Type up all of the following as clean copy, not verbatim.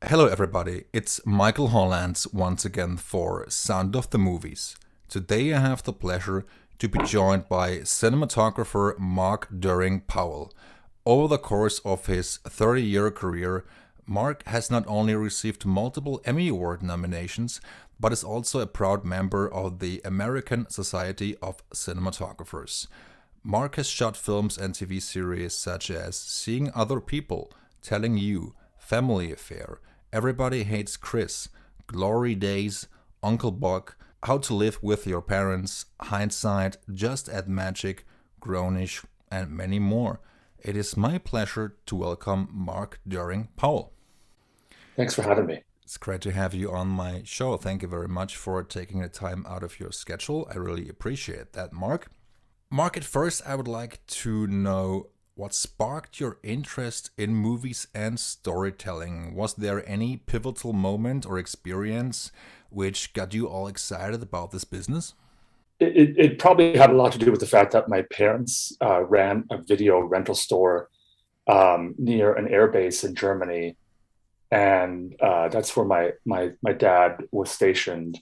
Hello, everybody. It's Michael Hollands once again for Sound of the Movies. Today I have the pleasure to be joined by cinematographer Mark Doering-Powell. Over the course of his 30-year career, Mark has not only received multiple Emmy Award nominations, but is also a proud member of the American Society of Cinematographers. Mark has shot films and TV series such as Seeing Other People, Telling You, Family Affair, Everybody Hates Chris, Glory Days, Uncle Buck, How to Live with Your Parents, Hindsight, Just Add Magic, Grownish, and many more. It is my pleasure to welcome Mark Doering-Powell. Thanks for having me. It's great to have you on my show. Thank you very much for taking the time out of your schedule. I really appreciate that, Mark. Mark, at first, I would like to know what sparked your interest in movies and storytelling. Was there any pivotal moment or experience which got you all excited about this business? It probably had a lot to do with the fact that my parents ran a video rental store near an air base in Germany, and that's where my dad was stationed.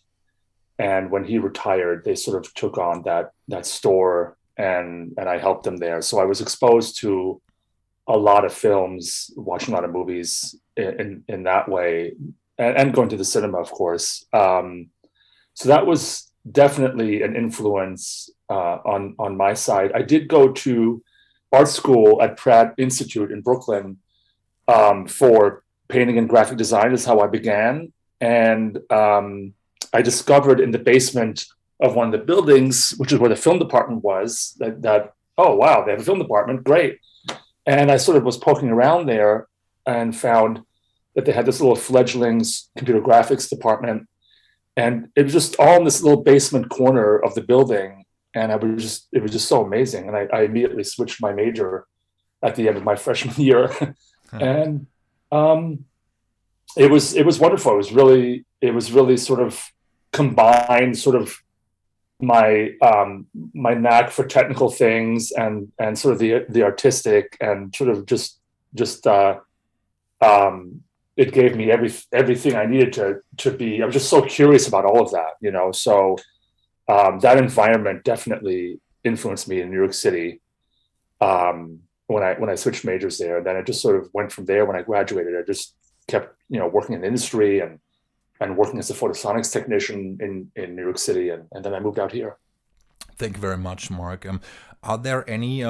And when he retired, they sort of took on that store, and I helped them there. So I was exposed to a lot of films, watching a lot of movies in that way, and going to the cinema, of course. So that was definitely an influence on my side. I did go to art school at Pratt Institute in Brooklyn for painting and graphic design. Is how I began, and I discovered in the basement of one of the buildings, which is where the film department was, that oh wow, they have a film department, great. And I sort of was poking around there and found that they had this little fledglings computer graphics department, and it was just all in this little basement corner of the building. And it was just so amazing. And I immediately switched my major at the end of my freshman year, Huh. and um, it was wonderful. It was really sort of combined sort of my knack for technical things and sort of the artistic and sort of just it gave me everything I needed to be. I was just so curious about all of that, you know. So that environment definitely influenced me in New York City when I switched majors there. And then it just sort of went from there. When I graduated, I just kept working in the industry and working as a photosonics technician in New York City, and then I moved out here. Thank you very much, Mark. Are there any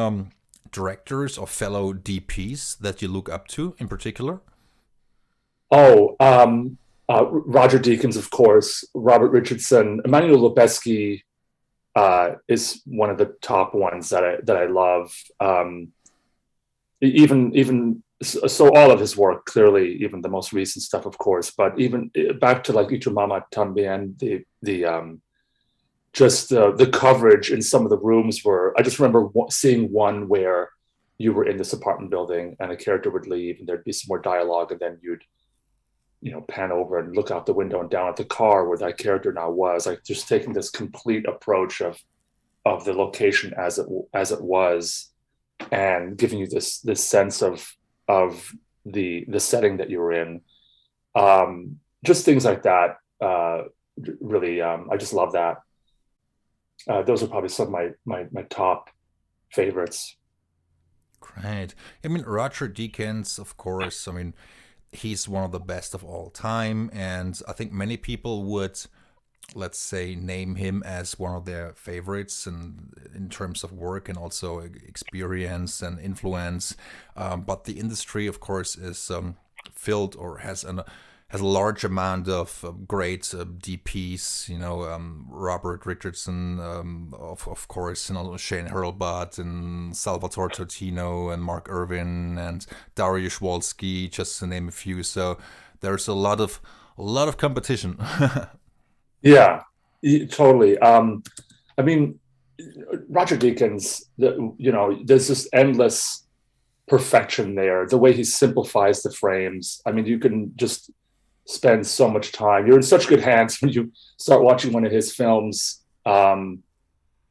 directors or fellow DPs that you look up to in particular? Oh, Roger Deakins, of course, Robert Richardson, Emmanuel Lubezki is one of the top ones that I love. Even so, all of his work, clearly, even the most recent stuff, of course, but even back to like Itumama Tambien, the just the coverage in some of the rooms were. I just remember seeing one where you were in this apartment building and a character would leave and there'd be some more dialogue, and then you'd pan over and look out the window and down at the car where that character now was, like just taking this complete approach of the location as it was, and giving you this sense of the setting that you were in. Just things like that. Really, I just love that. Those are probably some of my top favorites. Great. I mean, Roger Deakins, of course, I mean, he's one of the best of all time. And I think many people would, let's say, name him as one of their favorites in terms of work and also experience and influence. But the industry, of course, is filled or has a large amount of great DPs. Robert Richardson, of course, Shane Hurlbut and Salvatore Totino and Mark Irvin and Dariusz Wolski, just to name a few. So there's a lot of competition. Yeah, totally. I mean, Roger Deakins, there's this endless perfection there. The way he simplifies the frames. I mean, you can just spend so much time. You're in such good hands when you start watching one of his films. Every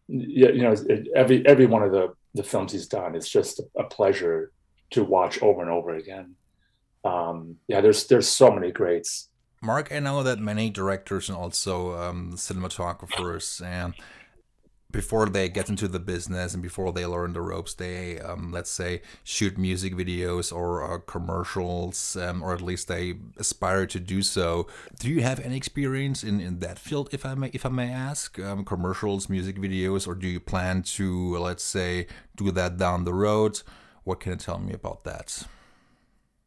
one of the films he's done is just a pleasure to watch over and over again. Yeah, there's so many greats. Mark, I know that many directors and also cinematographers, and before they get into the business and before they learn the ropes, they, let's say, shoot music videos or commercials, or at least they aspire to do so. Do you have any experience in that field, if I may ask, commercials, music videos, or do you plan to, let's say, do that down the road? What can you tell me about that?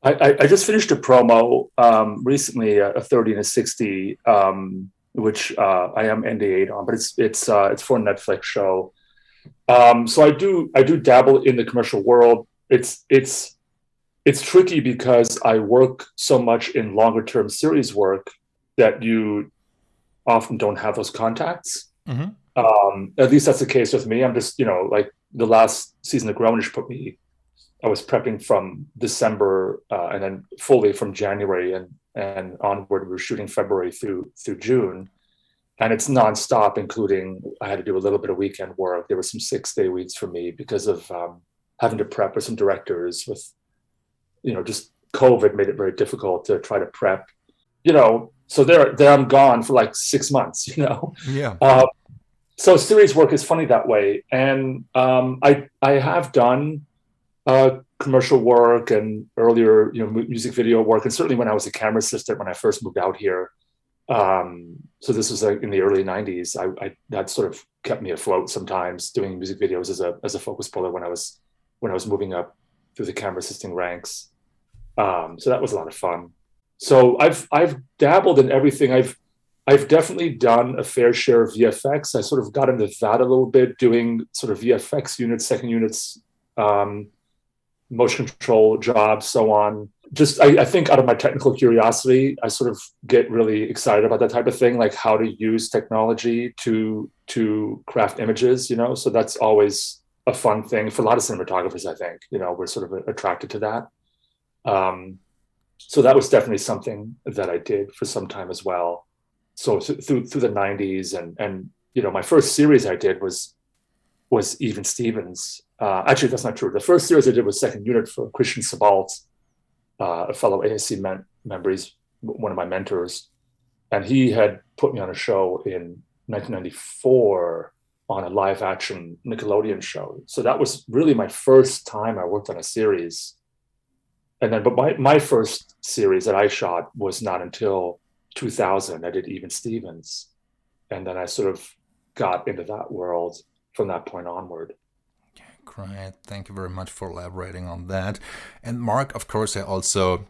I just finished a promo recently, a 30 and a 60, which I am NDA'd on, but it's for a Netflix show. So I do dabble in the commercial world. It's tricky because I work so much in longer term series work that you often don't have those contacts. Mm-hmm. At least that's the case with me. I'm just, like the last season of Grownish I was prepping from December and then fully from January and onward. We were shooting February through June, and it's nonstop, including I had to do a little bit of weekend work. There were some 6-day weeks for me because of having to prep with some directors. With just COVID made it very difficult to try to prep. So there I'm gone for like 6 months. Yeah. So series work is funny that way, and I have done commercial work and earlier, music video work, and certainly when I was a camera assistant when I first moved out here. So this was in the early '90s. I that sort of kept me afloat sometimes doing music videos as a focus puller when I was moving up through the camera assisting ranks. So that was a lot of fun. So I've dabbled in everything. I've definitely done a fair share of VFX. I sort of got into that a little bit, doing sort of VFX units, second units, motion control jobs, so on. Just, I think out of my technical curiosity, I sort of get really excited about that type of thing, like how to use technology to craft images, So that's always a fun thing for a lot of cinematographers, I think. We're sort of attracted to that. So that was definitely something that I did for some time as well. So through the '90s, and my first series I did was Even Stevens. Actually, that's not true. The first series I did was second unit for Christian Sebald, a fellow ASC member. He's one of my mentors. And he had put me on a show in 1994 on a live action Nickelodeon show. So that was really my first time I worked on a series. And then, but my first series that I shot was not until 2000. I did Even Stevens. And then I sort of got into that world from that point onward. Great. Thank you very much for elaborating on that. And Mark, of course, I also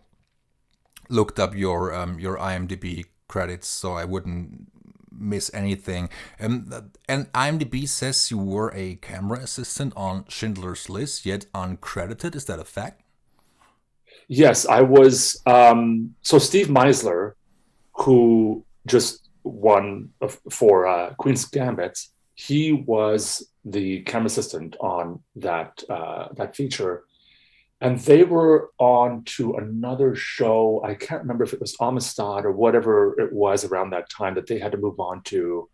looked up your IMDb credits, so I wouldn't miss anything. And IMDb says you were a camera assistant on Schindler's List, yet uncredited. Is that a fact? Yes, I was. So Steve Meisler, who just won for Queen's Gambit, he was the camera assistant on that feature, and they were on to another show. I can't remember if it was Amistad or whatever it was around that time that they had to move on to,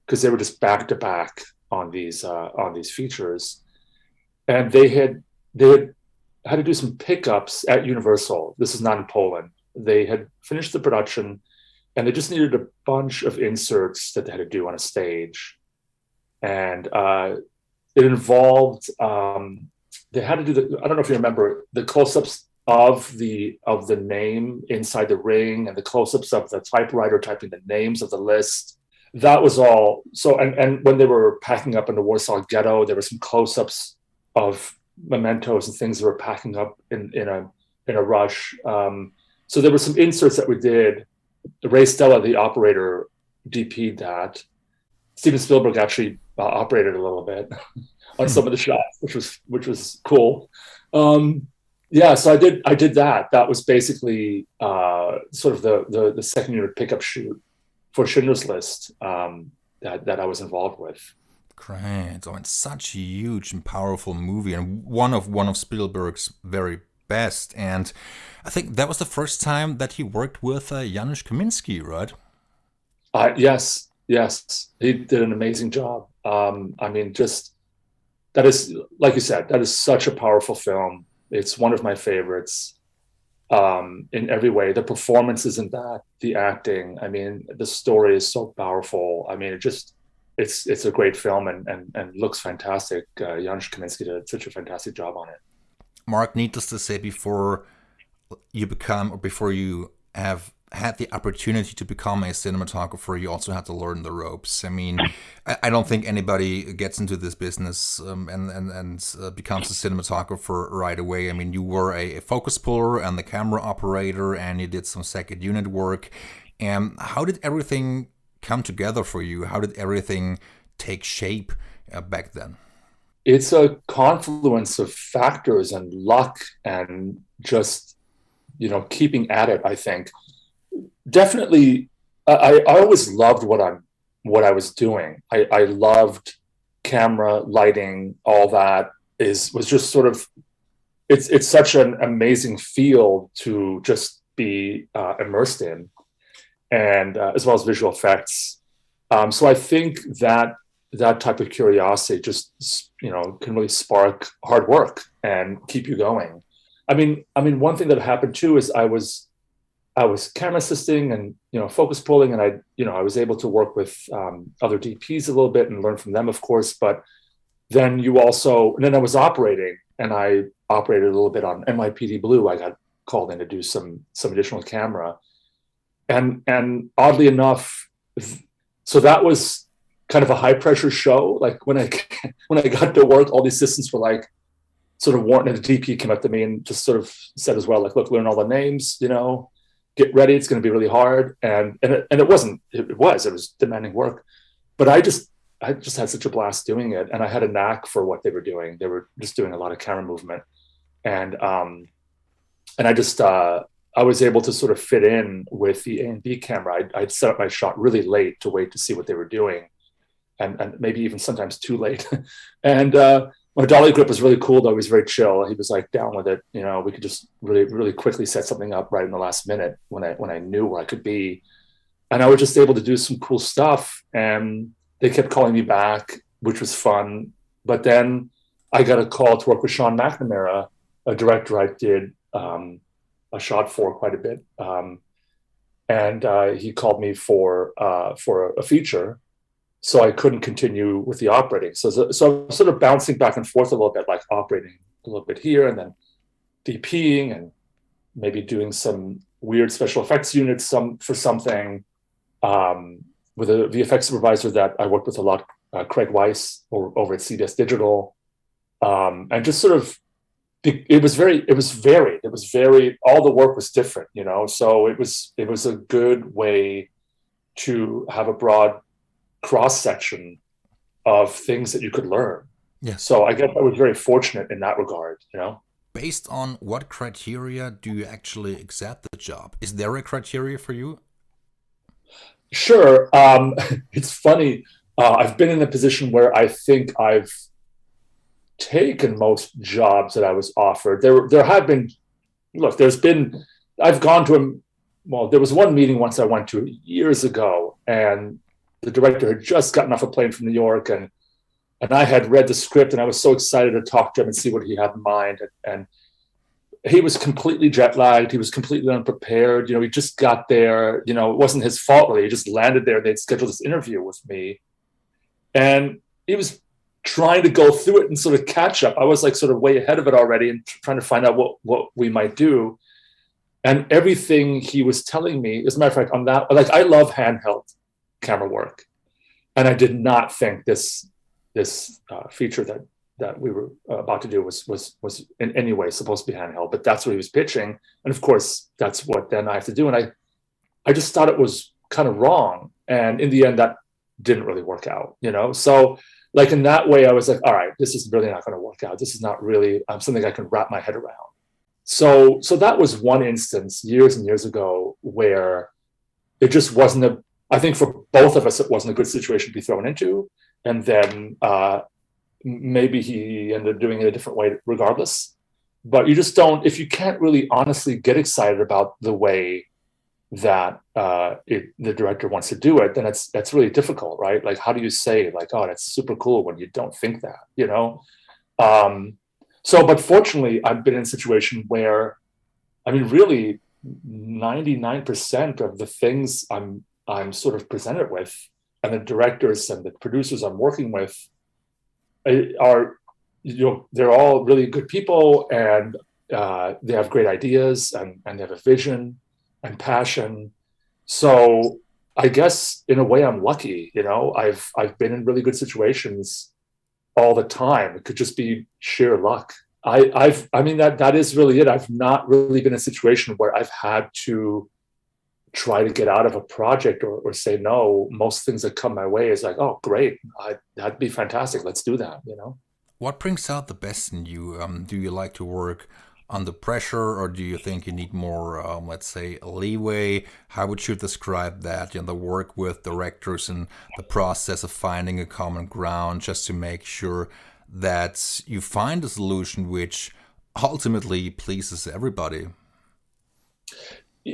because they were just back to back on these features, and they had to do some pickups at Universal. This is not in Poland. They had finished the production, and they just needed a bunch of inserts that they had to do on a stage. And it involved they had to do I don't know if you remember the close-ups of the name inside the ring and the close-ups of the typewriter typing the names of the list. That was all. So and when they were packing up in the Warsaw Ghetto, there were some close-ups of mementos and things that were packing up in a rush. So there were some inserts that we did. Ray Stella, the operator, DP'd that. Steven Spielberg actually operated a little bit on some of the shots, which was cool. Yeah, so I did that. That was basically sort of the second unit pickup shoot for Schindler's List that I was involved with. Great. So it's such a huge and powerful movie, and one of Spielberg's very best. And I think that was the first time that he worked with Janusz Kaminski, right? Yes, he did an amazing job. I mean, just that is, like you said, that is such a powerful film. It's one of my favorites. in every way. The performance isn't that, the acting. I mean, the story is so powerful. I mean, it's a great film and looks fantastic. Janusz Kaminski did such a fantastic job on it. Mark, needless to say, before you have had the opportunity to become a cinematographer, you also had to learn the ropes. I mean, I don't think anybody gets into this business and becomes a cinematographer right away. I mean, you were a focus puller and the camera operator, and you did some second unit work. And how did everything come together for you? How did everything take shape back then? It's a confluence of factors and luck and just, keeping at it, I think. Definitely, I always loved what I was doing. I loved camera, lighting, all that was just sort of, it's such an amazing field to just be immersed in, and as well as visual effects. So I think that type of curiosity just can really spark hard work and keep you going. I mean, one thing that happened too is I was camera assisting and focus pulling, and I was able to work with other DPs a little bit and learn from them, of course. But then I was operating, and I operated a little bit on NYPD Blue. I got called in to do some additional camera, and oddly enough, so that was kind of a high pressure show. Like when I got to work, all the assistants were like sort of warning. And the DP came up to me and just sort of said as well, like, look, learn all the names, get ready. It's going to be really hard. And it wasn't, it was demanding work, but I just had such a blast doing it. And I had a knack for what they were doing. They were just doing a lot of camera movement. And I was able to sort of fit in with the A and B camera. I'd set up my shot really late to wait to see what they were doing. And maybe even sometimes too late. And my dolly grip was really cool, though. He was very chill. He was like down with it. We could just really, really quickly set something up right in the last minute when I knew where I could be. And I was just able to do some cool stuff. And they kept calling me back, which was fun. But then I got a call to work with Sean McNamara, a director I did a shot for quite a bit. And he called me for a feature. So I couldn't continue with the operating. So I'm sort of bouncing back and forth a little bit, like operating a little bit here and then DPing and maybe doing some weird special effects units for something with a VFX supervisor that I worked with a lot, Craig Weiss over at CBS Digital. And just sort of, it was varied. It was very, all the work was different, so it was a good way to have a broad cross section of things that you could learn. Yeah. So I guess I was very fortunate in that regard, Based on what criteria do you actually accept the job? Is there a criteria for you? Sure. It's funny. I've been in a position where I think I've taken most jobs that I was offered. There have been, I've gone to there was one meeting once I went to years ago, and the director had just gotten off a plane from New York, and I had read the script, and I was so excited to talk to him and see what he had in mind. And he was completely jet lagged. He was completely unprepared. He just got there. It wasn't his fault really. He just landed there. They'd scheduled this interview with me, and he was trying to go through it and sort of catch up. I was like sort of way ahead of it already and trying to find out what we might do. And everything he was telling me, as a matter of fact, on that, like, I love handheld camera work, and I did not think this feature that we were about to do was in any way supposed to be handheld, but that's what he was pitching, and of course that's what then I have to do, and I just thought it was kind of wrong, and in the end that didn't really work out, so like in that way I was like, all right, this is really not going to work out. This is not really something I can wrap my head around. So that was one instance years and years ago where it just wasn't I think for both of us, it wasn't a good situation to be thrown into. And then maybe he ended up doing it a different way regardless. But you just don't, if you can't really honestly get excited about the way that the director wants to do it, then that's really difficult, right? Like, how do you say, like, oh, that's super cool when you don't think that, but fortunately, I've been in a situation where I mean, really, 99% of the things I'm sort of presented with, and the directors and the producers I'm working with are, they're all really good people, and they have great ideas, and they have a vision and passion. So I guess in a way I'm lucky. I've been in really good situations all the time. It could just be sheer luck. I mean, that is really it. I've not really been in a situation where I've had to try to get out of a project, or say no. Most things that come my way is like, oh, great, that'd be fantastic. Let's do that. What brings out the best in you? Do you like to work under pressure, or do you think you need more, let's say, leeway? How would you describe that? The work with directors and the process of finding a common ground just to make sure that you find a solution which ultimately pleases everybody.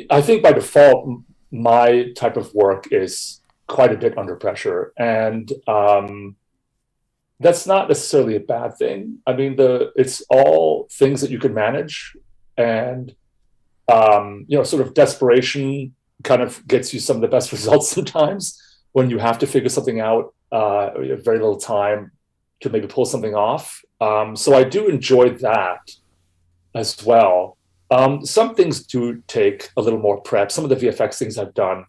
I think by default, my type of work is quite a bit under pressure, and that's not necessarily a bad thing. I mean, it's all things that you can manage, and sort of desperation kind of gets you some of the best results sometimes when you have to figure something out. You have very little time to maybe pull something off. So I do enjoy that as well. Some things do take a little more prep. Some of the VFX things I've done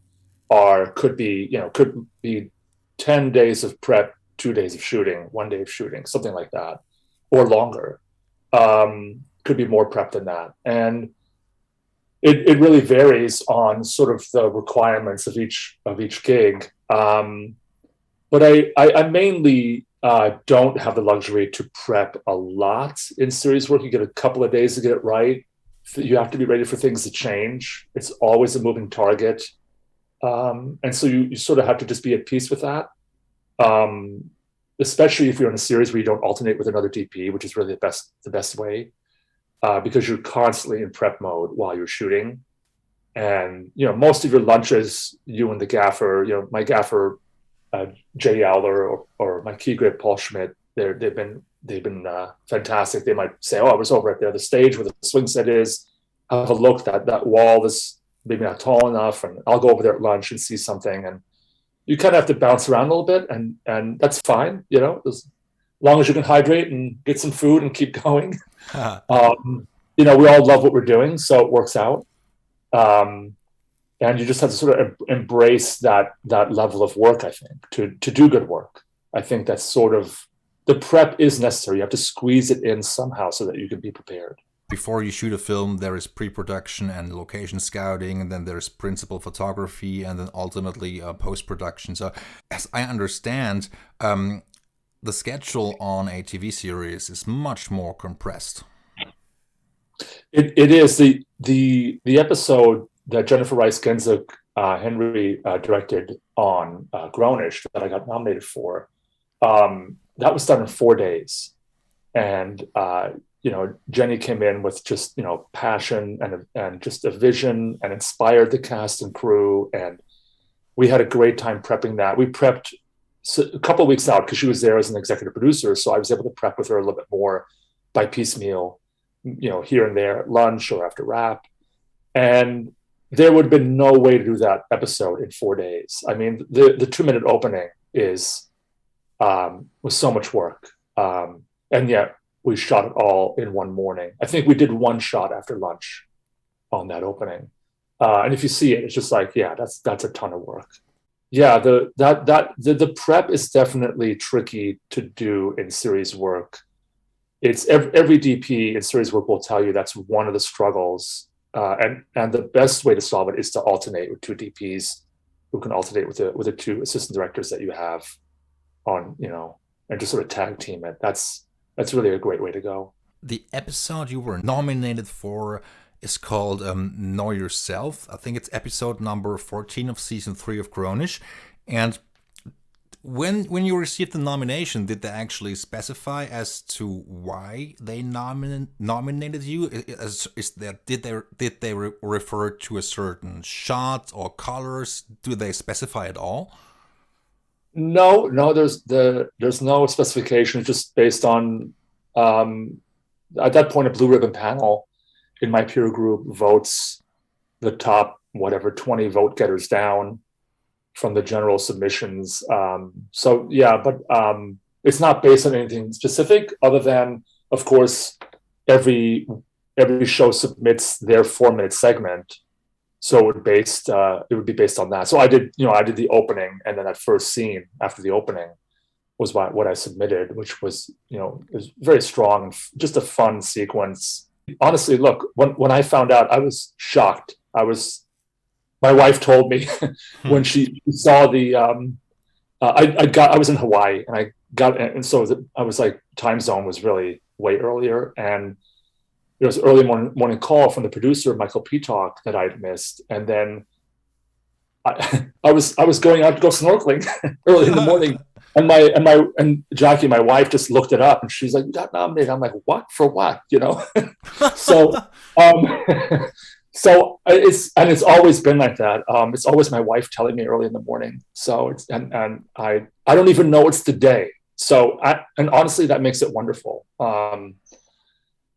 could be 10 days of prep, 2 days of shooting, 1 day of shooting, something like that, or longer. Could be more prep than that. And it really varies on sort of the requirements of each gig. But I mainly don't have the luxury to prep a lot in series work. You get a couple of days to get it right. You have to be ready for things to change. It's always a moving target. And so you sort of have to just be at peace with that. Especially if you're in a series where you don't alternate with another DP, which is really the best way, because you're constantly in prep mode while you're shooting. And, most of your lunches, you and the gaffer, my gaffer, Jay Yowler, or my key grip, Paul Schmidt, they've been fantastic. They might say, oh, I was over at the other stage where the swing set is. Have a look. That wall is maybe not tall enough, and I'll go over there at lunch and see something. And you kind of have to bounce around a little bit, and that's fine, as long as you can hydrate and get some food and keep going. We all love what we're doing, so it works out. And you just have to sort of embrace that level of work, I think, to do good work. I think that's sort of, the prep is necessary. You have to squeeze it in somehow so that you can be prepared. Before you shoot a film, there is pre-production and location scouting, and then there's principal photography, and then ultimately post-production. So, as I understand, the schedule on a TV series is much more compressed. It is. The episode that Jennifer Rice Genzuk Henry directed on Grownish that I got nominated for, that was done in 4 days. And Jenny came in with just passion and just a vision, and inspired the cast and crew, and we had a great time prepping that. We prepped a couple of weeks out because she was there as an executive producer, so I was able to prep with her a little bit more by piecemeal, here and there at lunch or after wrap. And there would have been no way to do that episode in 4 days. I mean, the 2-minute opening was so much work, and yet we shot it all in one morning. I think we did one shot after lunch on that opening. And if you see it, it's just like, yeah, that's a ton of work. Yeah, the prep is definitely tricky to do in series work. It's every DP in series work will tell you that's one of the struggles. And the best way to solve it is to alternate with 2 DPs who can alternate with the 2 assistant directors that you have on, and just sort of tag team it. That's really a great way to go. The episode you were nominated for is called Know Yourself. I think it's episode number 14 of season 3 of Grownish. And when you received the nomination, did they actually specify as to why they nominated you? Did they refer to a certain shot or colors? Do they specify at all? No, there's no specification. It's just based on at that point a blue ribbon panel. in my peer group votes the top, whatever, 20 vote getters down from the general submissions. So yeah, but it's not based on anything specific other than, of course, every show submits their 4-minute segment. So it would be based on that. So I did the opening, and then that first scene after the opening was what I submitted, which was, it was very strong, just a fun sequence. Honestly, look, when I found out, I was shocked. My wife told me when she saw the, I was in Hawaii, and I was like, time zone was really way earlier, and there was an early morning call from the producer, Michael Peacock, that I'd missed, and then I was going out to go snorkeling early in the morning. And Jackie, my wife, just looked it up, and she's like, "You got nominated." I'm like, "What for? What?" So, so it's always been like that. It's always my wife telling me early in the morning. So and I don't even know it's the day. So and honestly, that makes it wonderful.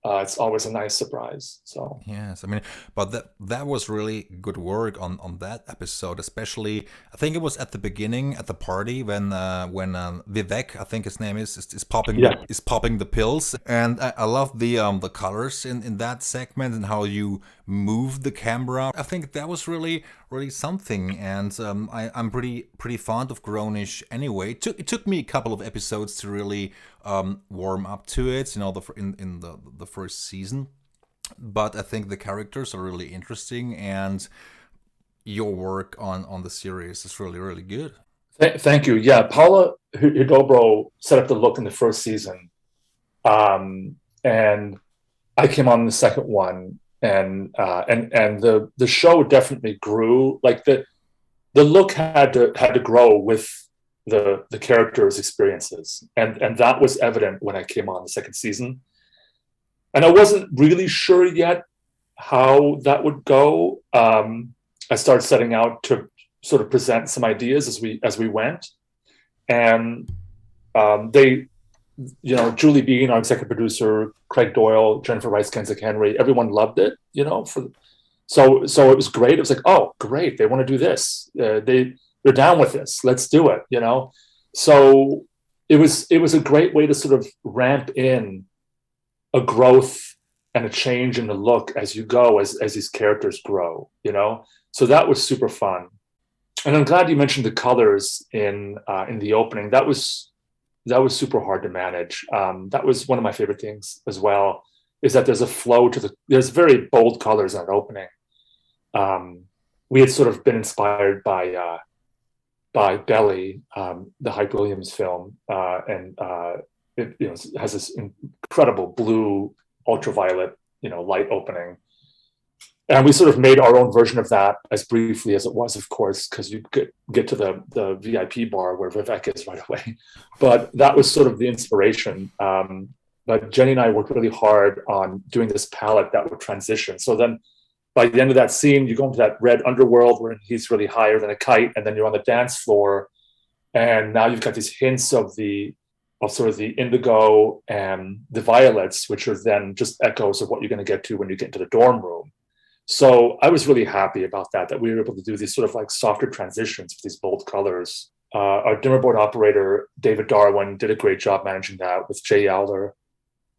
It's always a nice surprise. So yes, I mean, but that was really good work on that episode, especially. I think it was at the beginning at the party when Vivek, I think his name is popping is popping the pills, and I love the colors in that segment and how you move the camera. I think that was really something, and I'm pretty fond of Grownish anyway. It took me a couple of episodes to really warm up to it, in the first season, but I think the characters are really interesting, and your work on the series is really good. Thank you. Yeah, Paula Hudobro set up the look in the first season, and I came on the second one, and the show definitely grew. Like the look had to grow with the characters' experiences, and that was evident when I came on the second season. And I wasn't really sure yet how that would go. I started setting out to sort of present some ideas as we went, and they, Julie Bean, our executive producer, Craig Doyle, Jennifer Rice, Kenzik Henry, everyone loved it. So it was great. It was like, oh, great, they want to do this. They're down with this. Let's do it. So it was a great way to sort of ramp in a growth and a change in the look as you go, as these characters grow. So that was super fun. And I'm glad you mentioned the colors in the opening. That was super hard to manage. That was one of my favorite things as well, is that there's a flow there's very bold colors in that opening. We had sort of been inspired by Belly, the Hype Williams film, and it has this incredible blue ultraviolet light opening, and we sort of made our own version of that, as briefly as it was, of course, because you get to the VIP bar where Vivek is right away. But that was sort of the inspiration. But Jenny and I worked really hard on doing this palette that would transition. So then by the end of that scene, you go into that red underworld where he's really higher than a kite, and then you're on the dance floor, and now you've got these hints of sort of the indigo and the violets, which are then just echoes of what you're going to get to when you get into the dorm room. So I was really happy about that we were able to do these sort of like softer transitions with these bold colors. Our dimmer board operator, David Darwin, did a great job managing that with Jay Yowler,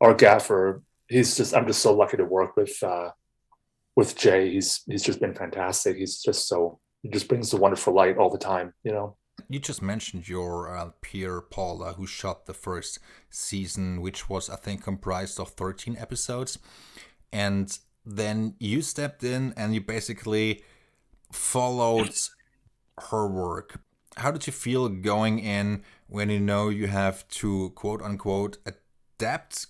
our gaffer. I'm just so lucky to work with Jay. He's just been fantastic. He just brings the wonderful light all the time, You just mentioned your peer Paula, who shot the first season, which was, I think, comprised of 13 episodes. And then you stepped in and you basically followed her work. How did you feel going in when you have to, quote unquote, adapt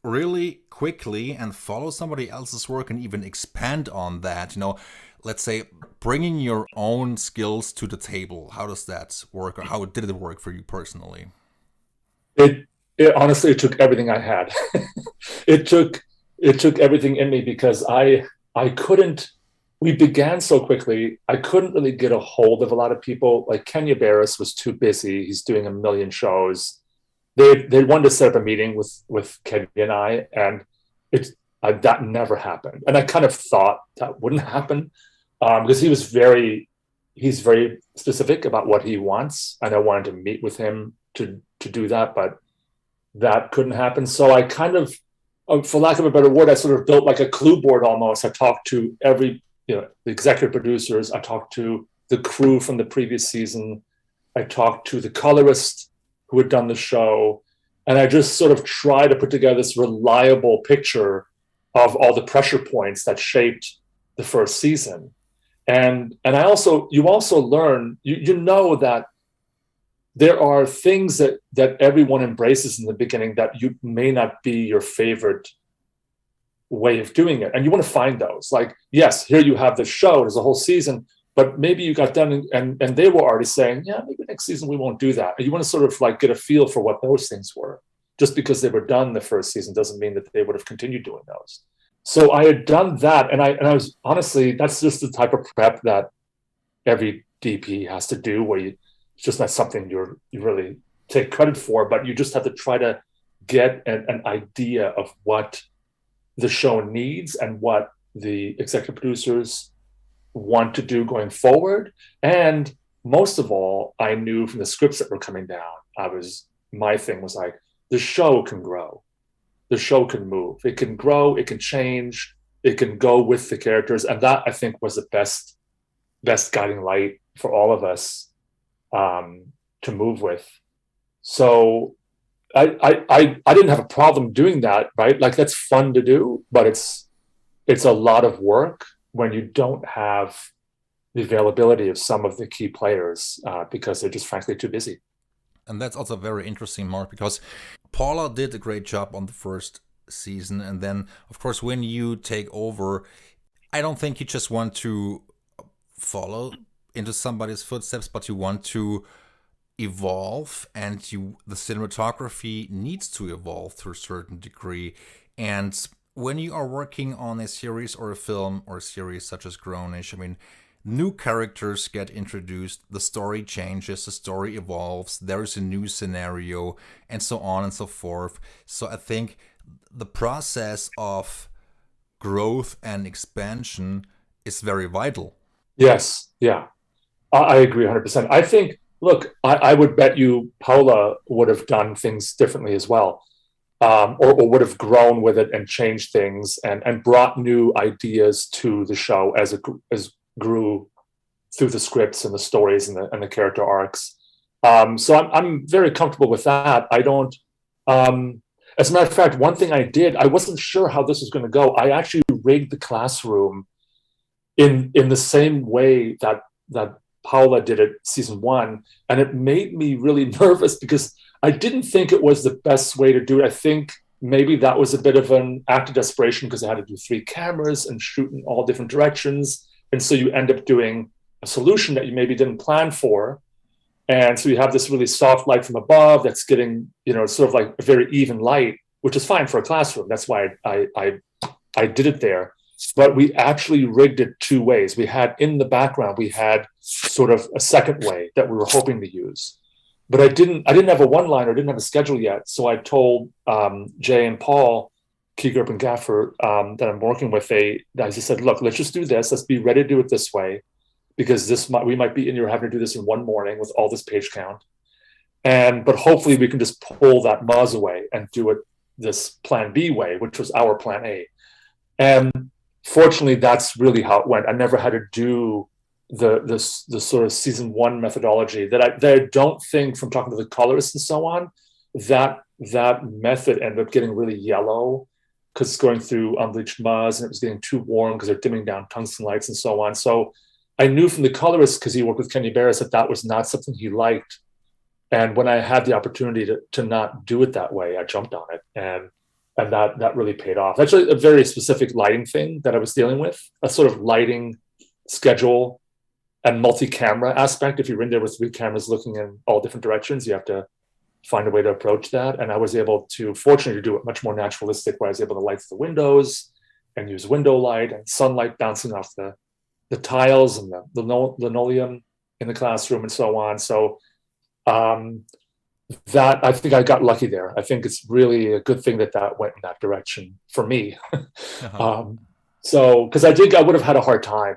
really quickly and follow somebody else's work and even expand on that? Let's say bringing your own skills to the table. How does that work, or how did it work for you personally? It honestly, it took everything I had. It took everything in me, because I couldn't. We began so quickly. I couldn't really get a hold of a lot of people. Like Kenya Barris was too busy. He's doing a million shows. They wanted to set up a meeting with Kenya and I, and that never happened. And I kind of thought that wouldn't happen because he's very specific about what he wants. And I wanted to meet with him to do that, but that couldn't happen. So I kind of, for lack of a better word, I sort of built like a clue board almost. I talked to the executive producers. I talked to the crew from the previous season. I talked to the colorist who had done the show. And I just sort of tried to put together this reliable picture of all the pressure points that shaped the first season. And you also learn, you know that there are things that everyone embraces in the beginning that you may not be your favorite way of doing it. And you want to find those. Like, yes, here you have the show, there's a whole season, but maybe you got done and they were already saying, yeah, maybe next season we won't do that. And you want to sort of like get a feel for what those things were. Just because they were done the first season doesn't mean that they would have continued doing those. So I had done that. And I was honestly, that's just the type of prep that every DP has to do, where it's just not something you really take credit for, but you just have to try to get an idea of what the show needs and what the executive producers want to do going forward. And most of all, I knew from the scripts that were coming down, my thing was like, the show can grow. The show can move. It can grow, it can change, it can go with the characters. And that, I think, was the best guiding light for all of us to move with. So I didn't have a problem doing that, right? Like, that's fun to do, but it's a lot of work when you don't have the availability of some of the key players because they're just frankly too busy. And that's also very interesting, Mark, because Paula did a great job on the first season. And then, of course, when you take over, I don't think you just want to follow into somebody's footsteps, but you want to evolve, and the cinematography needs to evolve to a certain degree. And when you are working on a series or a film or a series such as Grownish, I mean, new characters get introduced, the story changes, the story evolves, there's a new scenario, and so on and so forth. So I think the process of growth and expansion is very vital. Yes, yeah, I agree 100%. I think, look, I would bet you Paula would have done things differently as well, or would have grown with it and changed things and brought new ideas to the show as grew through the scripts and the stories and the character arcs. So I'm very comfortable with that. I don't, as a matter of fact, one thing I did, I wasn't sure how this was going to go. I actually rigged the classroom in the same way that Paula did it season one. And it made me really nervous because I didn't think it was the best way to do it. I think maybe that was a bit of an act of desperation because I had to do 3 cameras and shoot in all different directions. And so you end up doing a solution that you maybe didn't plan for. And so you have this really soft light from above that's getting, sort of like a very even light, which is fine for a classroom. That's why I did it there. But we actually rigged it 2 ways. We had in the background, we had sort of a second way that we were hoping to use. But I didn't have a one-liner, didn't have a schedule yet. So I told Jay and Paul, Keegerp and Gaffer, that I'm working with, I just said, look, let's just do this. Let's be ready to do it this way, because we might be in here having to do this in one morning with all this page count. But hopefully we can just pull that Moz away and do it this plan B way, which was our plan A. And fortunately, that's really how it went. I never had to do the sort of season 1 methodology that I don't think, from talking to the colorists and so on, that method ended up getting really yellow because it's going through unbleached Moz, and it was getting too warm because they're dimming down tungsten lights and so on. So I knew from the colorist, because he worked with Kenny Barris, that was not something he liked. And when I had the opportunity to not do it that way, I jumped on it. And that really paid off. Actually, a very specific lighting thing that I was dealing with, a sort of lighting schedule and multi-camera aspect. If you're in there with 3 cameras looking in all different directions, you have to find a way to approach that. And I was able to, fortunately, do it much more naturalistic, where I was able to light the windows and use window light and sunlight bouncing off the tiles and the linoleum in the classroom and so on. So that I think I got lucky there. I think it's really a good thing that that went in that direction for me. Uh-huh. um, so, because I think I would have had a hard time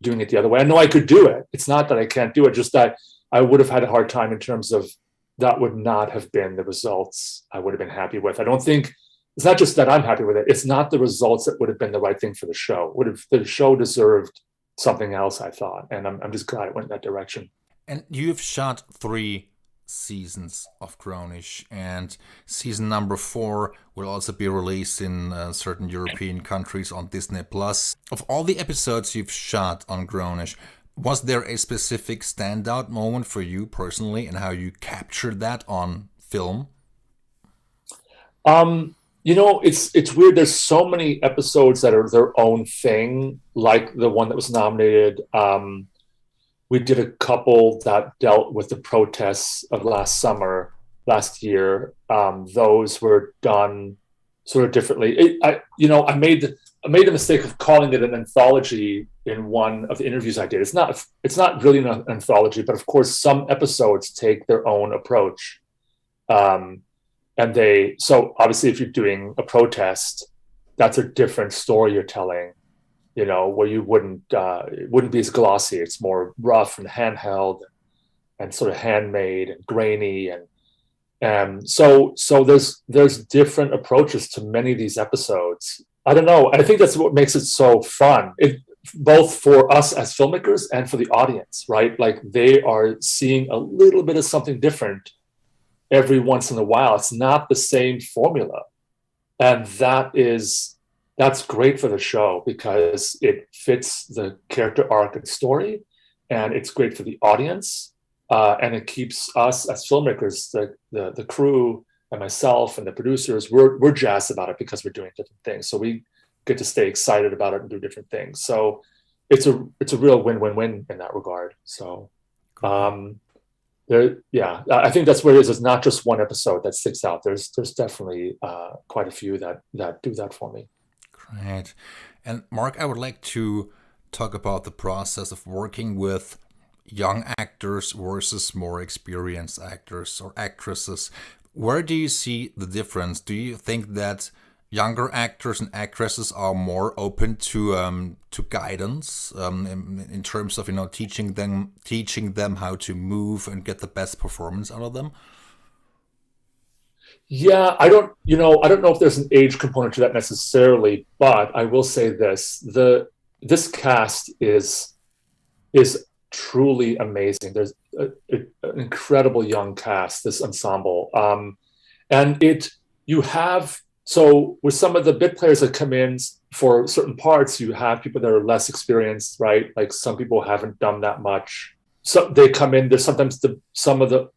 doing it the other way. I know I could do it. It's not that I can't do it, just that I would have had a hard time in terms of that would not have been the results I would have been happy with. I don't think it's not just that I'm happy with it. It's not the results that would have been the right thing for the show. Would have the show deserved something else, I thought, and I'm just glad it went in that direction. And you've shot 3 seasons of Grownish, and season number 4 will also be released in certain European countries on Disney Plus. Of all the episodes you've shot on Grownish, was there a specific standout moment for you personally, and how you captured that on film? It's weird. There's so many episodes that are their own thing, like the one that was nominated. We did a couple that dealt with the protests of last year. Those were done sort of differently. I made the mistake of calling it an anthology in one of the interviews I did. It's not really an anthology, but of course, some episodes take their own approach. Um, so obviously, if you're doing a protest, that's a different story you're telling, where it wouldn't be as glossy. It's more rough and handheld and sort of handmade and grainy. And so there's different approaches to many of these episodes. I don't know. I think that's what makes it so fun. Both for us as filmmakers and for the audience, right? Like they are seeing a little bit of something different every once in a while. It's not the same formula. And that's great for the show because it fits the character arc and story, and it's great for the audience. And it keeps us as filmmakers, the crew and myself and the producers, we're jazzed about it because we're doing different things. So we get to stay excited about it and do different things. So it's a real win-win-win in that regard. So I think that's where it is. It's not just one episode that sticks out. There's definitely quite a few that do that for me. Great. And Mark, I would like to talk about the process of working with young actors versus more experienced actors or actresses. Where do you see the difference? Do you think that younger actors and actresses are more open to guidance in terms of teaching them how to move and get the best performance out of them? Yeah, I don't know if there's an age component to that necessarily, but I will say this cast is truly amazing. There's an incredible young cast, this ensemble, and so with some of the bit players that come in for certain parts, you have people that are less experienced, right? Like some people haven't done that much. So they come in. There's sometimes some of the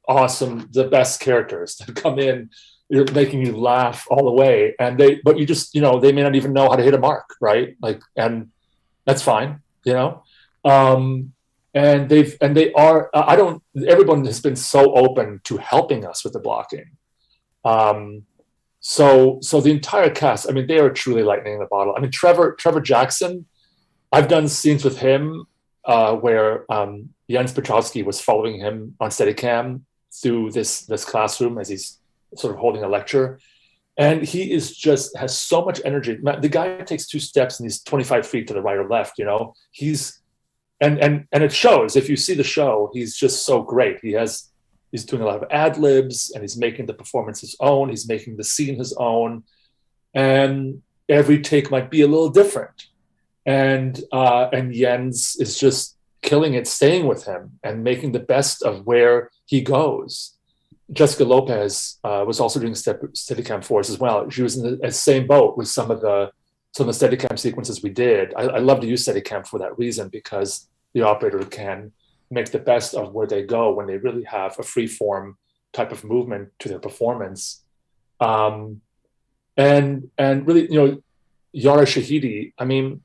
best characters that come in, making you laugh all the way, but they may not even know how to hit a mark, right? Like, and that's fine, and they are. Everyone has been so open to helping us with the blocking. So the entire cast, I mean, they are truly lightning in the bottle. I mean, Trevor Jackson, I've done scenes with him where Jens Petrowski was following him on Steadicam through this classroom as he's sort of holding a lecture. And he has so much energy. The guy takes 2 steps and he's 25 feet to the right or left, and it shows. If you see the show, he's just so great. He's doing a lot of ad libs and he's making the performance his own. He's making the scene his own. And every take might be a little different. And Jens is just killing it, staying with him and making the best of where he goes. Jessica Lopez was also doing Steadicam for us as well. She was in the same boat with some of the Steadicam sequences we did. I love to use Steadicam for that reason, because the operator can make the best of where they go when they really have a free form type of movement to their performance. And really, Yara Shahidi, I mean,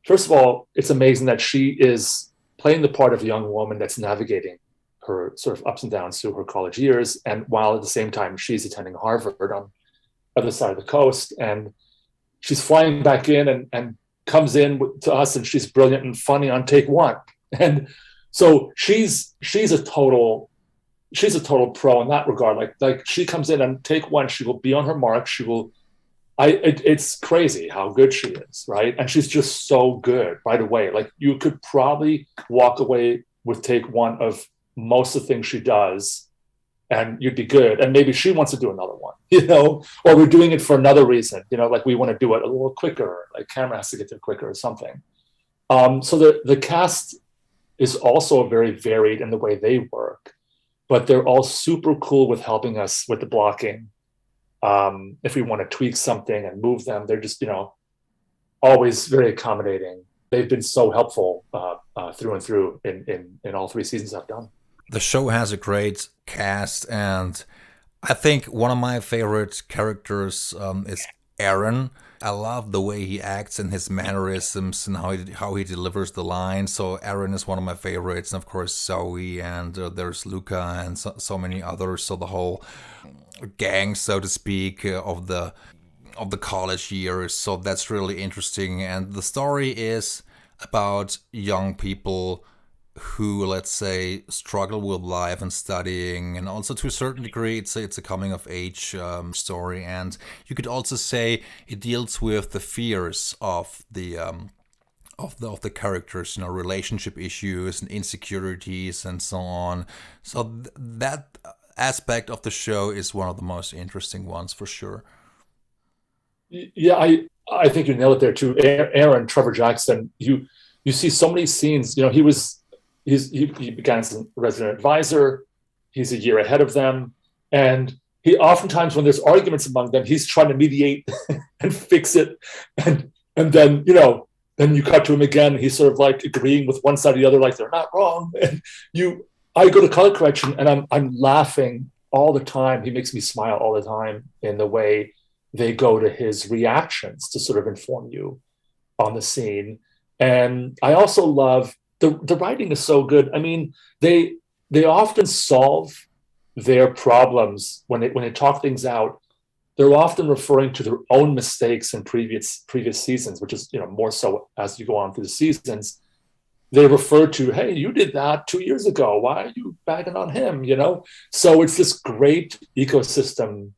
first of all, it's amazing that she is playing the part of a young woman that's navigating her sort of ups and downs through her college years. And while at the same time, she's attending Harvard on the other side of the coast. And she's flying back in and comes in to us, and she's brilliant and funny on take 1. And so she's a total she's a total pro in that regard. Like she comes in and take one, she will be on her mark. She will. It's crazy how good she is, right? And she's just so good right away. Like you could probably walk away with take one of most of the things she does, and you'd be good. And maybe she wants to do another one, or we're doing it for another reason, like we want to do it a little quicker, like camera has to get there quicker or something. So the cast is also very varied in the way they work, but they're all super cool with helping us with the blocking. If we want to tweak something and move them, they're just, always very accommodating. They've been so helpful through and through in all 3 seasons I've done. The show has a great cast, and I think one of my favorite characters is Aaron. I love the way he acts and his mannerisms and how he delivers the lines. So Aaron is one of my favorites, and of course Zoe, and there's Luca and so many others. So the whole gang, so to speak, of the college years. So that's really interesting, and the story is about young people who, let's say, struggle with life and studying, and also to a certain degree it's a coming of age story. And you could also say it deals with the fears of the characters, relationship issues and insecurities and so on. So that aspect of the show is one of the most interesting ones for sure. Yeah, I think you nailed it there too. Aaron, Trevor Jackson, you see so many scenes. He began as a resident advisor. He's a year ahead of them, and he oftentimes, when there's arguments among them, he's trying to mediate and fix it, and then then you cut to him again. He's sort of like agreeing with one side or the other, like they're not wrong. And I go to color correction, and I'm laughing all the time. He makes me smile all the time in the way they go to his reactions to sort of inform you on the scene. And I also love the writing is so good. I mean, they often solve their problems when they talk things out. They're often referring to their own mistakes in previous seasons, which is more so as you go on through the seasons. They refer to, hey, you did that 2 years ago. Why are you bagging on him? So it's this great ecosystem,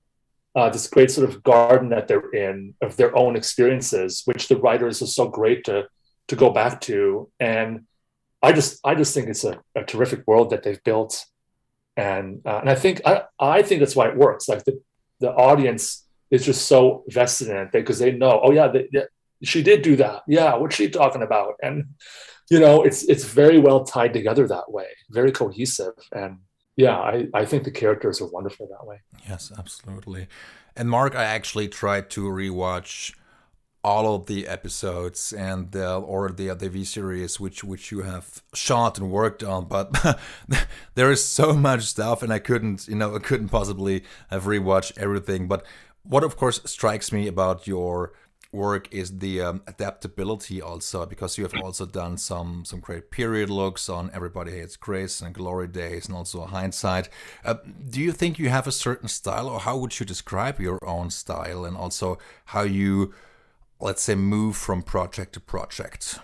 this great sort of garden that they're in of their own experiences, which the writers are so great to go back to. And I just think it's a terrific world that they've built, and I think that's why it works. Like the audience is just so vested in it because they know, oh yeah, she did do that. Yeah, what's she talking about? And it's very well tied together that way, very cohesive. And yeah, I think the characters are wonderful that way. Yes, absolutely. And Mark, I actually tried to rewatch all of the episodes and the V series which you have shot and worked on, but there is so much stuff, and I couldn't possibly have rewatched everything. But what of course strikes me about your work is the adaptability also, because you have also done some great period looks on Everybody Hates Chris and Glory Days, and also Hindsight. Do you think you have a certain style, or how would you describe your own style, and also how you, let's say, move from project to project?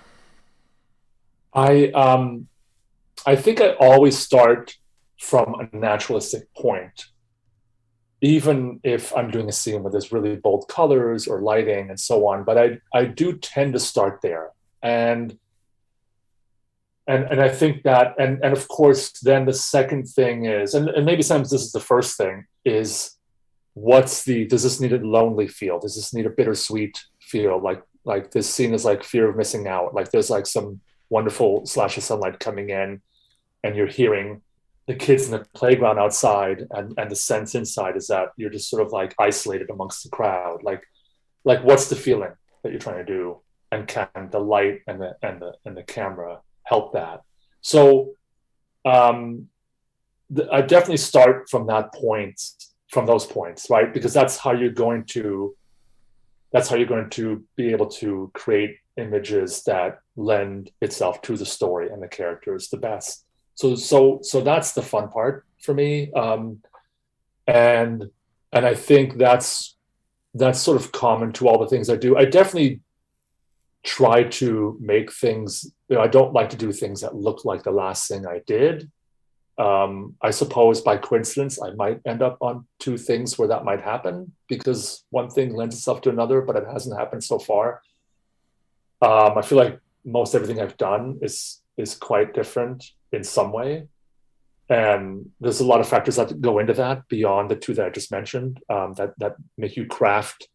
I think I always start from a naturalistic point, even if I'm doing a scene where there's really bold colors or lighting and so on. But I do tend to start there, and I think that, and of course, then the second thing is, and maybe sometimes this is the first thing, is does this need a lonely feel? Does this need a bittersweet feel? Like this scene is like fear of missing out. Like there's like some wonderful slash of sunlight coming in, and you're hearing the kids in the playground outside, and the sense inside is that you're just sort of like isolated amongst the crowd. Like what's the feeling that you're trying to do? And can the light and the camera help that? So I definitely start from those points, right? Because that's how you're going to be able to create images that lend itself to the story and the characters the best. So that's the fun part for me, and I think that's sort of common to all the things I do. I definitely try to make things. I don't like to do things that look like the last thing I did, I suppose by coincidence, I might end up on two things where that might happen because one thing lends itself to another, but it hasn't happened so far. I feel like most everything I've done is quite different in some way. And there's a lot of factors that go into that beyond the two that I just mentioned, that make you craft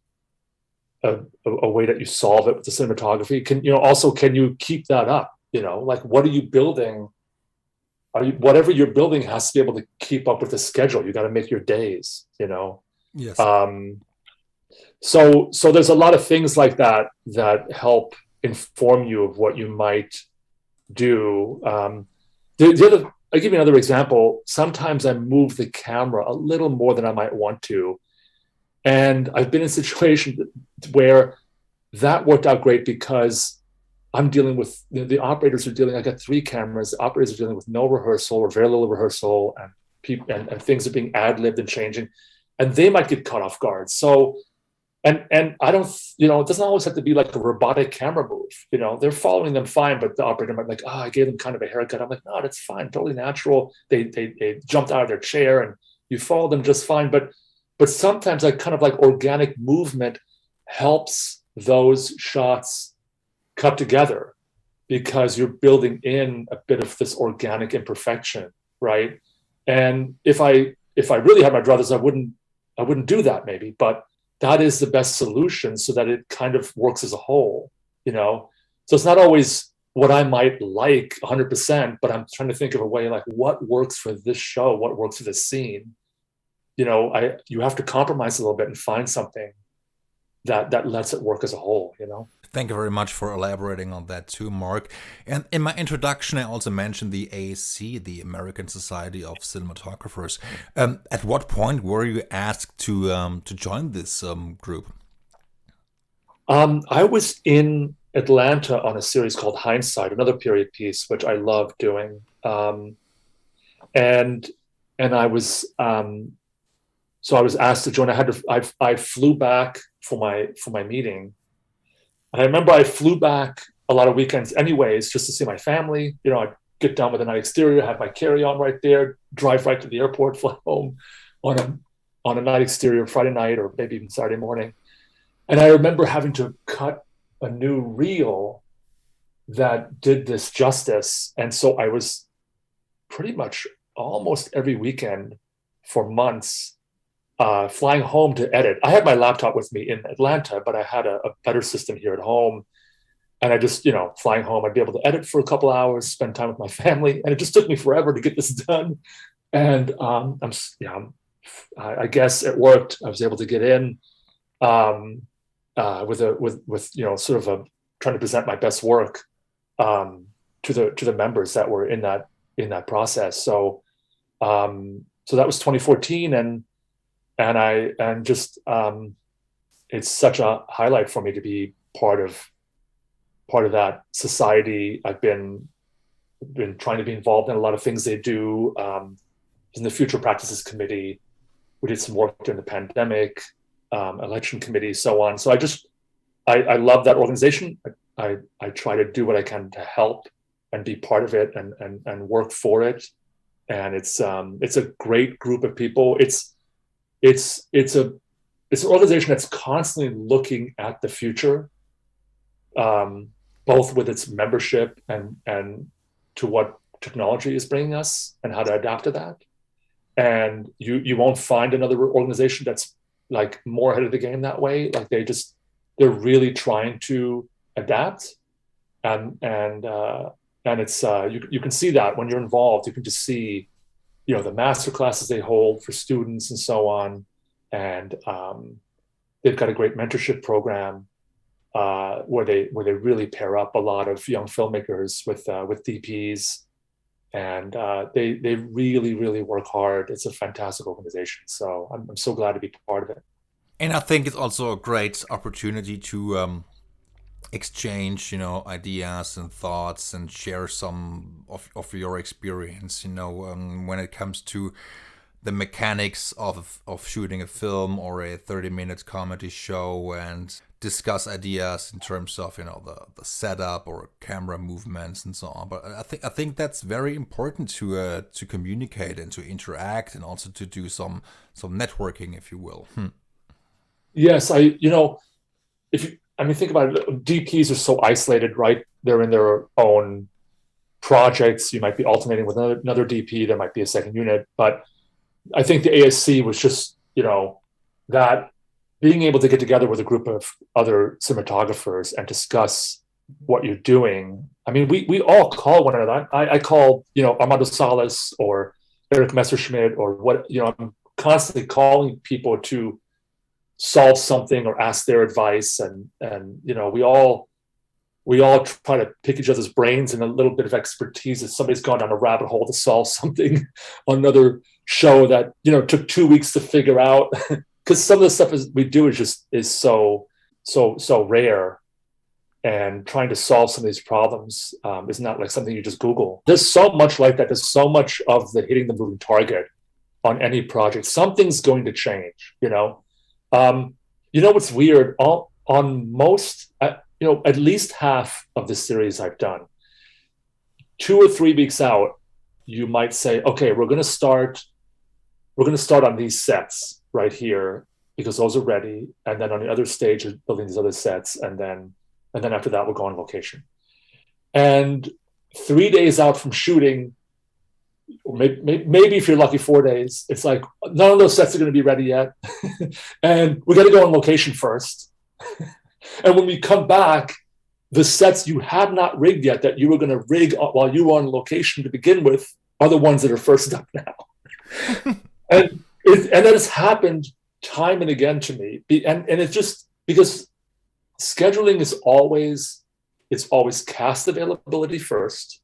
a way that you solve it with the cinematography. Can you keep that up? Like what are you building? Whatever you're building has to be able to keep up with the schedule. You got to make your days, Yes. So there's a lot of things like that help inform you of what you might do. I'll give you another example. Sometimes I move the camera a little more than I might want to. And I've been in situations where that worked out great because I'm dealing with the operators are dealing. I got 3 cameras. The operators are dealing with no rehearsal or very little rehearsal, and people and things are being ad-libbed and changing, and they might get caught off guard. So, and I don't, it doesn't always have to be like a robotic camera move. They're following them fine, but the operator might be like, I gave them kind of a haircut. I'm like, no, that's fine, totally natural. They jumped out of their chair, and you followed them just fine. But sometimes like kind of like organic movement helps those shots cut together because you're building in a bit of this organic imperfection, right? And if I really had my druthers, I wouldn't do that maybe, but that is the best solution so that it kind of works as a whole, So it's not always what I might like 100%, but I'm trying to think of a way like what works for this show, what works for this scene. You have to compromise a little bit and find something that lets it work as a whole, Thank you very much for elaborating on that too, Mark. And in my introduction, I also mentioned the ASC, the American Society of Cinematographers. At what point were you asked to join this group? I was in Atlanta on a series called Hindsight, another period piece, which I love doing. And I was so I was asked to join. I flew back for my meeting. And I remember I flew back a lot of weekends anyways, just to see my family. I'd get down with a night exterior, have my carry-on right there, drive right to the airport, fly home on a night exterior Friday night or maybe even Saturday morning. And I remember having to cut a new reel that did this justice. And so I was pretty much almost every weekend for months flying home to edit. I had my laptop with me in Atlanta, but I had a better system here at home. And I just, flying home, I'd be able to edit for a couple hours, spend time with my family. And it just took me forever to get this done. And I guess it worked. I was able to get in with sort of trying to present my best work to the members that were in that process. So that was 2014, and it's such a highlight for me to be part of that society. I've been trying to be involved in a lot of things they do. In the Future Practices Committee, we did some work during the pandemic, election committee, so on. So I love that organization. I try to do what I can to help and be part of it and work for it. And it's a great group of people. It's an organization that's constantly looking at the future, both with its membership and to what technology is bringing us and how to adapt to that. And you won't find another organization that's like more ahead of the game that way. Like they're really trying to adapt, and it's you can see that when you're involved. You can just see the master classes they hold for students and so on. And they've got a great mentorship program where they really pair up a lot of young filmmakers with DPs, and they really, really work hard. It's a fantastic organization. So I'm so glad to be part of it. And I think it's also a great opportunity to exchange, ideas and thoughts and share some of your experience, when it comes to the mechanics of shooting a film or a 30-minute comedy show, and discuss ideas in terms of the setup or camera movements and so on. But I think that's very important to communicate and to interact and also to do some networking, if you will. Yes, think about it. DPs are so isolated, right? They're in their own projects. You might be alternating with another DP. There might be a second unit, but I think the ASC was just that being able to get together with a group of other cinematographers and discuss what you're doing. I mean, we all call one another. I call, Armando Salas or Eric Messerschmidt or what, I'm constantly calling people to solve something or ask their advice. And we all try to pick each other's brains and a little bit of expertise if somebody's gone down a rabbit hole to solve something on another show that, took 2 weeks to figure out. Because some of the stuff we do is so rare, and trying to solve some of these problems is not like something you just Google. There's so much like that. There's so much of the hitting the moving target on any project. Something's going to change. What's weird? On most, at least half of the series I've done, 2 or 3 weeks out, you might say, okay, we're going to start on these sets right here because those are ready, and then on the other stage is building these other sets, and then after that we'll go on location. And 3 days out from shooting, or maybe if you're lucky 4 days, it's like none of those sets are going to be ready yet, and we got to go on location first. And when we come back, the sets you have not rigged yet that you were going to rig while you were on location to begin with are the ones that are first up now. And that has happened time and again to me. And it's just because scheduling is always cast availability first.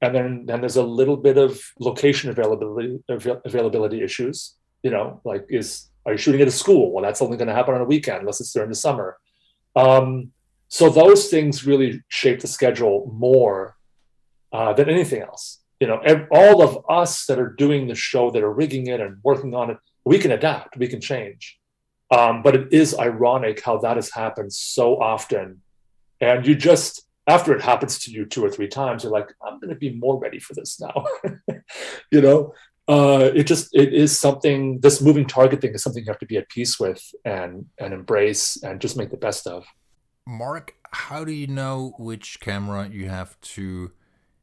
And then there's a little bit of location availability issues, are you shooting at a school? Well, that's only going to happen on a weekend unless it's during the summer. So those things really shape the schedule more than anything else. All of us that are doing the show, that are rigging it and working on it, we can adapt, we can change. But it is ironic how that has happened so often. And you just, after it happens to you 2 or 3 times, you're like, I'm going to be more ready for this now. It is something, this moving target thing is something you have to be at peace with and embrace and just make the best of. Mark, how do you know which camera you have to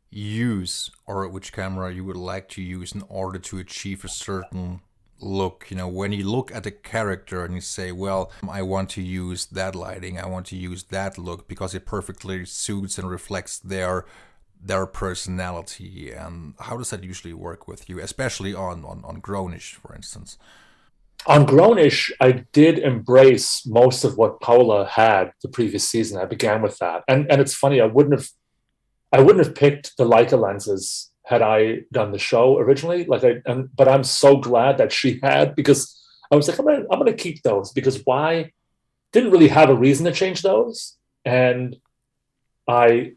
use or which camera you would like to use in order to achieve a certain look? When you look at a character and you say, well, I want to use that lighting, I want to use that look because it perfectly suits and reflects their personality. And how does that usually work with you, especially on Grownish, for instance? On Grownish, I did embrace most of what Paula had the previous season. I began with that. And it's funny, I wouldn't have picked the Leica lenses had I done the show originally. But I'm so glad that she had, because I was like, I'm gonna keep those, because why? Didn't really have a reason to change those. And I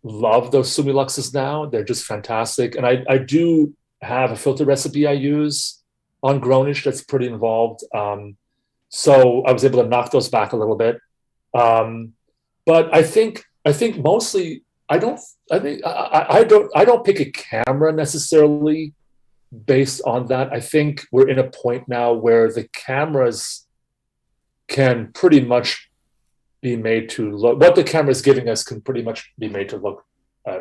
love those Sumiluxes now. They're just fantastic. And I do have a filter recipe I use on Grownish that's pretty involved. So I was able to knock those back a little bit. But I think mostly I don't pick a camera necessarily based on that. I think we're in a point now where the cameras can pretty much be made to look, what the camera is giving us can pretty much be made to look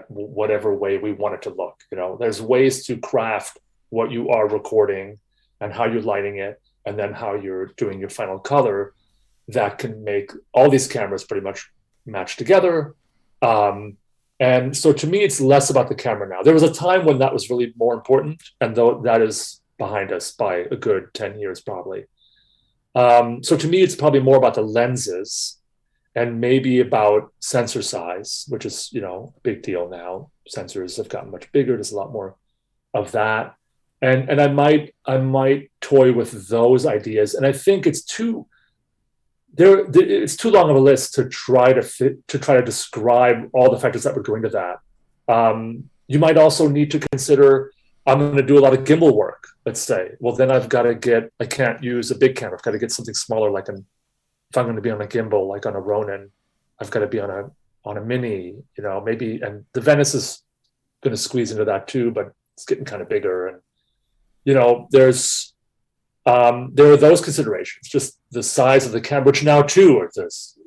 whatever way we want it to look. There's ways to craft what you are recording and how you're lighting it, and then how you're doing your final color, that can make all these cameras pretty much match together. And so to me, it's less about the camera now. There was a time when that was really more important, and though that is behind us by a good 10 years probably. So to me, it's probably more about the lenses and maybe about sensor size, which is, a big deal now. Sensors have gotten much bigger. There's a lot more of that. And I might toy with those ideas. And I think it's too long of a list to try to describe all the factors that would go into that. You might also need to consider, I'm going to do a lot of gimbal work, let's say. Well, then I can't use a big camera. I've got to get something smaller, like an if I'm going to be on a gimbal, like on a Ronin, I've got to be on a Mini, maybe, and the Venice is going to squeeze into that too, but it's getting kind of bigger. And, there are those considerations, just the size of the camera, which now too, or there's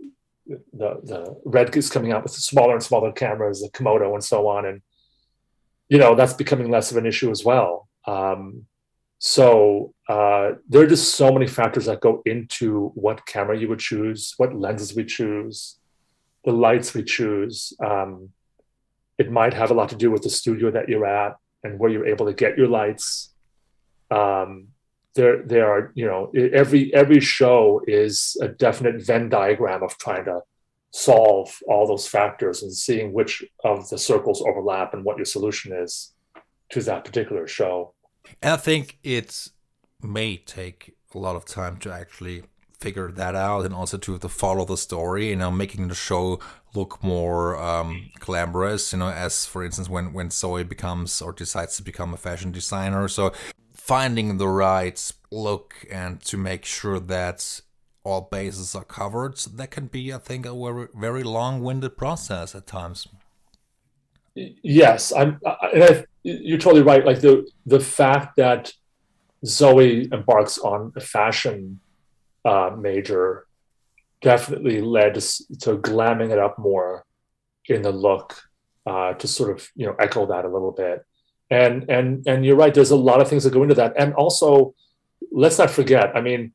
the Red is coming out with smaller and smaller cameras, the Komodo and so on. And, that's becoming less of an issue as well. So there are just so many factors that go into what camera you would choose, what lenses we choose, the lights we choose. It might have a lot to do with the studio that you're at and where you're able to get your lights. There are, every show is a definite Venn diagram of trying to solve all those factors and seeing which of the circles overlap and what your solution is to that particular show. And I think it may take a lot of time to actually figure that out, and also to follow the story, making the show look more glamorous, as for instance when Zoe becomes or decides to become a fashion designer. So finding the right look and to make sure that all bases are covered, so that can be, I think, a very, very long-winded process at times. Yes, you're totally right. Like the fact that Zoe embarks on a fashion major definitely led to glamming it up more in the look, to sort of echo that a little bit. And you're right. There's a lot of things that go into that. And also, let's not forget. I mean,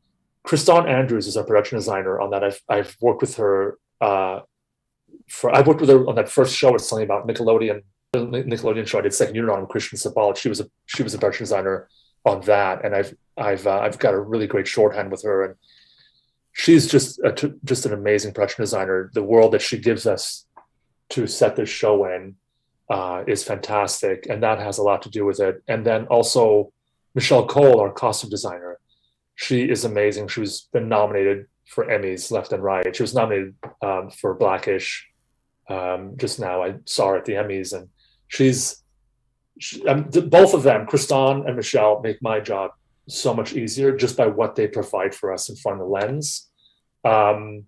Kristan Andrews is our production designer on that. I've worked with her. I've worked with her on that first show. It's something about Nickelodeon show I did second unit on, Christian Sabal. She was a production designer on that, and I've got a really great shorthand with her, and she's just an amazing production designer. The world that she gives us to set this show in is fantastic, and that has a lot to do with it. And then also Michelle Cole, our costume designer, she is amazing. She's been nominated for Emmys left and right. She was nominated for Blackish just now. I saw her at the Emmys, and both of them, Kristan and Michelle, make my job so much easier just by what they provide for us in front of the lens. And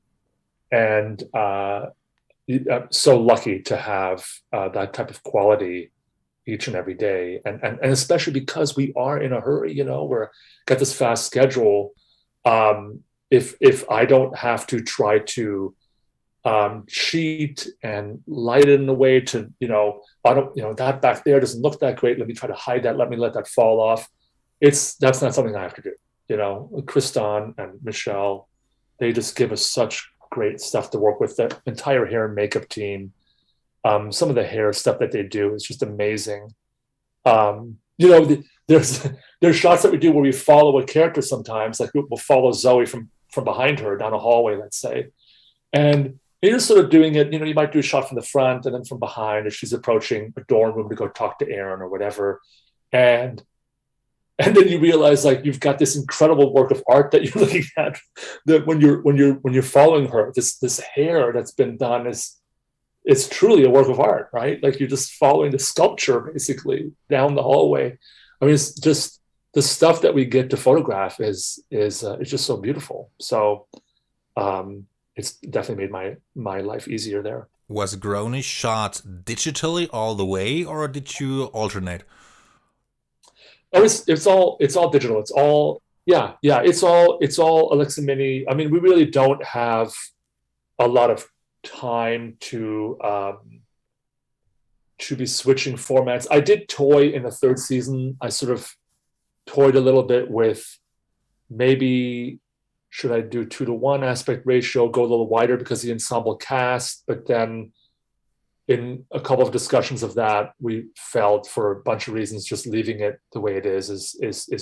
I'm so lucky to have that type of quality each and every day, and especially because we are in a hurry. We're got this fast schedule. If I don't have to try to cheat and light it in a way to, I don't, that back there doesn't look that great, let me try to hide that, let me let that fall off. That's not something I have to do. Kristan and Michelle, they just give us such great stuff to work with. The entire hair and makeup team, some of the hair stuff that they do is just amazing. There's shots that we do where we follow a character sometimes, like we'll follow Zoe from behind her down a hallway, let's say, and you're just sort of doing it. You might do a shot from the front and then from behind as she's approaching a dorm room to go talk to Aaron or whatever, and then you realize like you've got this incredible work of art that you're looking at. That when you're following her, this hair that's been done it's truly a work of art, right? Like you're just following the sculpture basically down the hallway. I mean, it's just the stuff that we get to photograph is just so beautiful. So it's definitely made my life easier there. Was Grownish shot digitally all the way, or did you alternate? Oh, it's all digital. It's all It's all Alexa Mini. I mean, we really don't have a lot of time to be switching formats. I did toy in the third season. I sort of toyed a little bit with maybe should I do 2:1 aspect ratio, go a little wider because the ensemble cast, but then in a couple of discussions of that, we felt for a bunch of reasons, just leaving it the way it is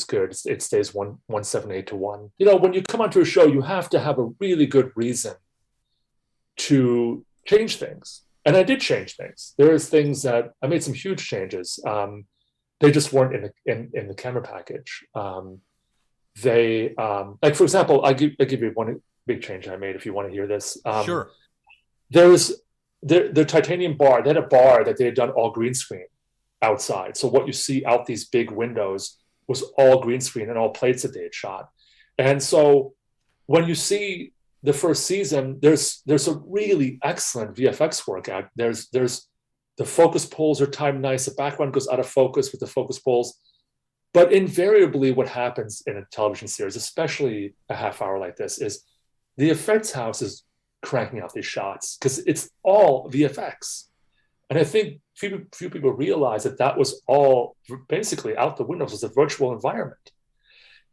good. It stays 1:7:8:1. When you come onto a show, you have to have a really good reason to change things. And I did change things. There's things that I made some huge changes. They just weren't in the camera package. They like, for example, I give you one big change I made if you want to hear this. Sure. There's the titanium bar. They had a bar that they had done all green screen outside. So what you see out these big windows was all green screen and all plates that they had shot. And so when you see the first season, there's a really excellent VFX work out. There's the focus pulls are timed nice. The background goes out of focus with the focus pulls. But invariably what happens in a television series, especially a half hour like this, is the effects house is cranking out these shots because it's all VFX. And I think few people realize that was all basically out the window. It was a virtual environment.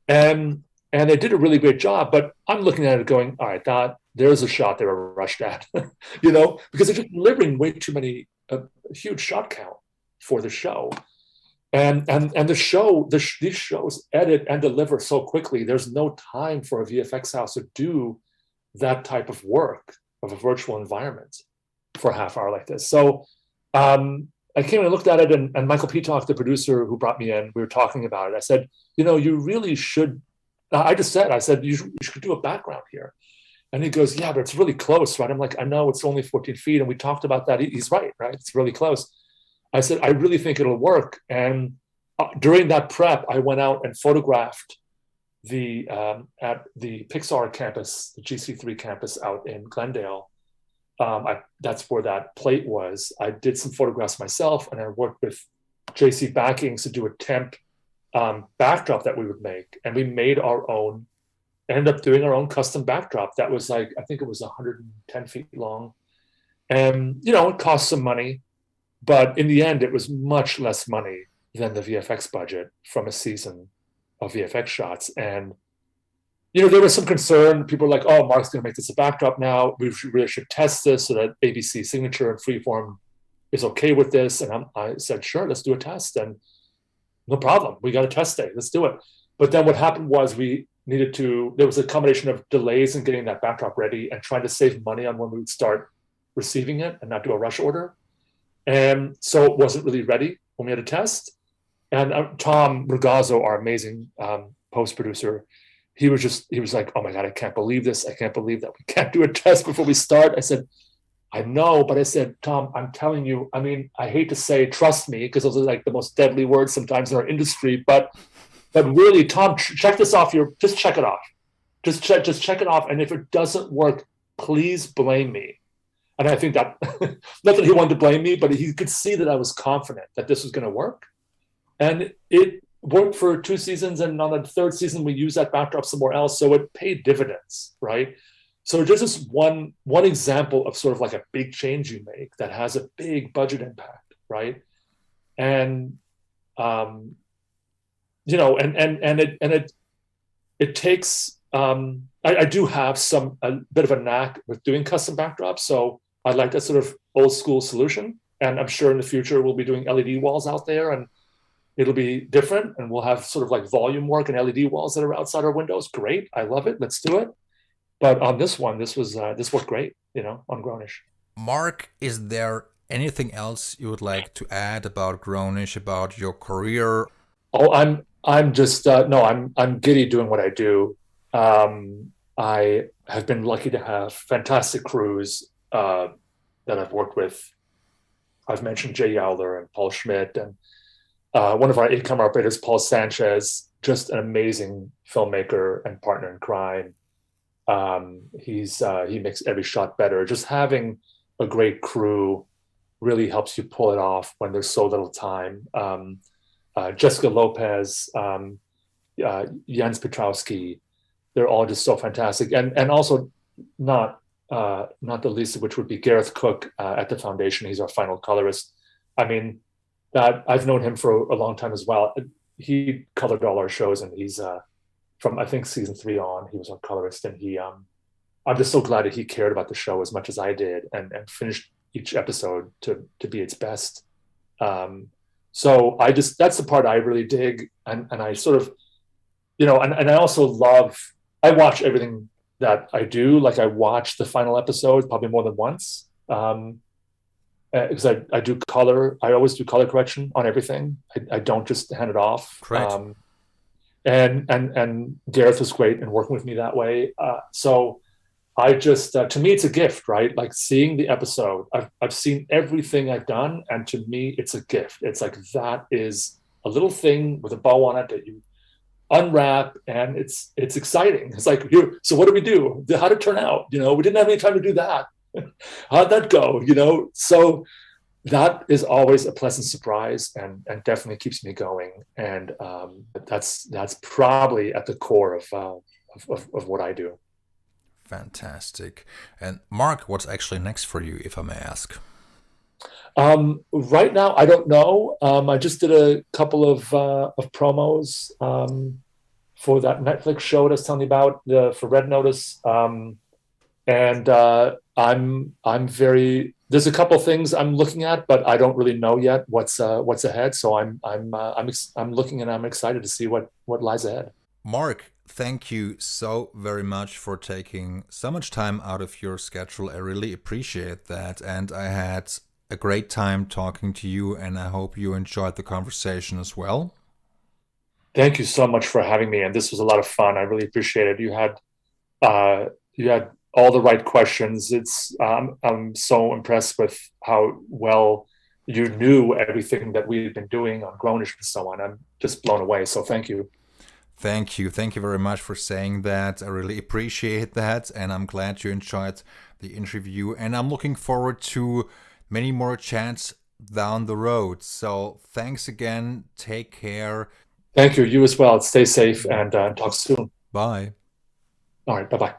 And they did a really great job, but I'm looking at it going, all right, there's a shot they were rushed at, because they're just delivering way too many, a huge shot count for the show. And these shows edit and deliver so quickly. There's no time for a VFX house to do that type of work of a virtual environment for a half hour like this. So I came and looked at it, and Michael Peetock, the producer who brought me in, we were talking about it. I said, you really should. I said, you should do a background here. And he goes, yeah, but it's really close, right? I'm like, I know it's only 14 feet. And we talked about that. He's right? It's really close. I said, I really think it'll work. And during that prep, I went out and photographed at the Pixar campus, the GC3 campus out in Glendale. That's where that plate was. I did some photographs myself, and I worked with JC Backings to do a temp backdrop that we would make. And we made ended up doing our own custom backdrop. That was I think it was 110 feet long. And, it cost some money, but in the end, it was much less money than the VFX budget from a season of VFX shots. And, there was some concern. People were like, oh, Mark's going to make this a backdrop now. We really should test this so that ABC Signature and Freeform is okay with this. And I said, sure, let's do a test. And no problem. We got a test day. Let's do it. But then what happened was there was a combination of delays in getting that backdrop ready and trying to save money on when we would start receiving it and not do a rush order. And so it wasn't really ready when we had a test. And Tom Ragazzo, our amazing post-producer, he was like, oh my God, I can't believe this. I can't believe that we can't do a test before we start. I said, I know, but I said, Tom, I'm telling you, I hate to say, trust me, because those are like the most deadly words sometimes in our industry, but really, Tom, check this off. Just check it off. Just check it off. And if it doesn't work, please blame me. And I think that, not that he wanted to blame me, but he could see that I was confident that this was going to work. And it worked for 2 seasons. And on the 3rd season, we used that backdrop somewhere else. So it paid dividends, right? So just this one example of sort of like a big change you make that has a big budget impact, right? And, it takes, I do have a bit of a knack with doing custom backdrops. So I like that sort of old school solution. And I'm sure in the future we'll be doing LED walls out there, and it'll be different. And we'll have sort of like volume work and LED walls that are outside our windows. Great. I love it. Let's do it. But on this one, this worked great, on Grownish. Mark, is there anything else you would like to add about Grownish, about your career? Oh, I'm just I'm giddy doing what I do. I have been lucky to have fantastic crews that I've worked with. I've mentioned Jay Yowler and Paul Schmidt, and one of our 8-camera operators, Paul Sanchez, just an amazing filmmaker and partner in crime. He makes every shot better. Just having a great crew really helps you pull it off when there's so little time. Jessica Lopez, Jens Petrowski, they're all just so fantastic. And also not the least of which would be Gareth Cook at the Foundation. He's our final colorist. That I've known him for a long time as well. He colored all our shows, and he's from, I think, season 3 on, he was our colorist. And I'm just so glad that he cared about the show as much as I did and finished each episode to be its best. So that's the part I really dig. And I sort of, and I also I watch everything that I do. Like I watch the final episode probably more than once. Because I do color. I always do color correction on everything. I don't just hand it off. Right. And Gareth was great in working with me that way. So I just, to me, it's a gift, right? Like seeing the episode, I've seen everything I've done. And to me, it's a gift. It's like, that is a little thing with a bow on it that unwrap, and it's exciting. It's like, here, so what do we do? How did it turn out? We didn't have any time to do that. How'd that go? So that is always a pleasant surprise, and definitely keeps me going. And that's probably at the core of what I do. Fantastic. And Mark, what's actually next for you, if I may ask? Right now, I don't know. I just did a couple of promos for that Netflix show that I was telling you about, for Red Notice. And I'm very, there's a couple things I'm looking at, but I don't really know yet what's ahead. So I'm looking, and I'm excited to see what lies ahead. Mark, thank you so very much for taking so much time out of your schedule. I really appreciate that. And I had a great time talking to you, and I hope you enjoyed the conversation as well. Thank you so much for having me. And this was a lot of fun. I really appreciate it. You had all the right questions. I'm so impressed with how well you knew everything that we've been doing on Grownish and so on. I'm just blown away. So thank you. Thank you. Thank you very much for saying that. I really appreciate that. And I'm glad you enjoyed the interview. And I'm looking forward to many more chats down the road. So thanks again. Take care. Thank you. You as well. Stay safe, and talk soon. Bye. All right. Bye bye.